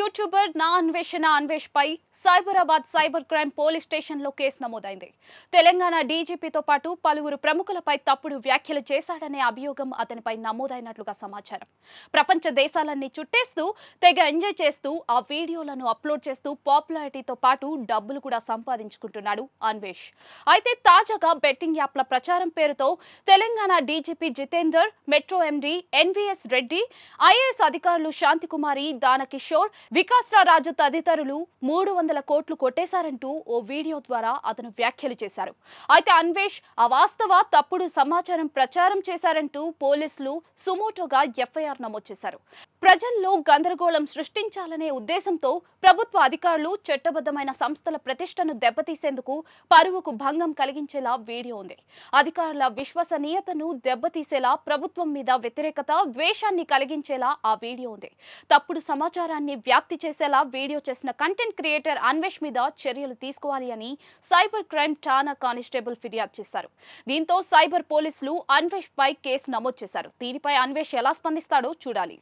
YouTuber నా అన్వేషణ అన్వేష్ పై Cyberabad cyber crime police స్టేషన్లో కేసు నమోదైంది. తెలంగాణ డీజీపీతో పాటు పలువురు ప్రముఖులపై తప్పుడు వ్యాఖ్యలు చేశాడనే అభియోగం అతనిపై నమోదైనట్లుగా సమాచారం. ప్రపంచ దేశాలన్నీ చుట్టేస్తూ తెగ ఎంజాయ్ చేస్తూ ఆ వీడియోలను అప్లోడ్ చేస్తూ పాపులారిటీతో పాటు డబ్బులు కూడా సంపాదించుకుంటున్నాడు అన్వేష్. అయితే తాజాగా బెట్టింగ్ యాప్ల ప్రచారం పేరుతో Telangana DGP Jitender, metro MD NVS Reddy, IAS అధికారులు శాంతికుమారి, దానకిషోర్, వికాస్ రాజు తదితరులు 300 కోట్లు కొట్టేశారంటూ ఓ వీడియో ద్వారా అతను వ్యాఖ్యలు చేశారు. అయితే అన్వేష్ అవాస్తవ తప్పుడు సమాచారం ప్రచారం చేశారంటూ పోలీసులు సుమోటోగా ఎఫ్ఐఆర్ నమోదు చేశారు. ప్రజల్లో గందరగోళం సృష్టించాలనే ఉద్దేశంతో ప్రభుత్వ అధికారులు చట్టబద్ధమైన సంస్థల ప్రతిష్టను దెబ్బతీసేందుకు పరువుకు భంగం కలిగించేలా వీడియో ఉంది. అధికారుల విశ్వసనీయతను దెబ్బతీసేలా, ప్రభుత్వం మీద వ్యతిరేకత, ద్వేషాన్ని కలిగించేలా ఆ వీడియో ఉంది. తప్పుడు సమాచారాన్ని వ్యాప్తి చేసేలా వీడియో చేసిన కంటెంట్ క్రియేటర్ అన్వేష్ మీద చర్యలు తీసుకోవాలి అని సైబర్ క్రైమ్ ఠాణా కానిస్టేబుల్ ఫిర్యాదు చేశారు. దీంతో సైబర్ పోలీసులు అన్వేష్ పై కేసు నమోదు చేశారు. దీనిపై అన్వేష్ ఎలా స్పందిస్తాడో చూడాలి.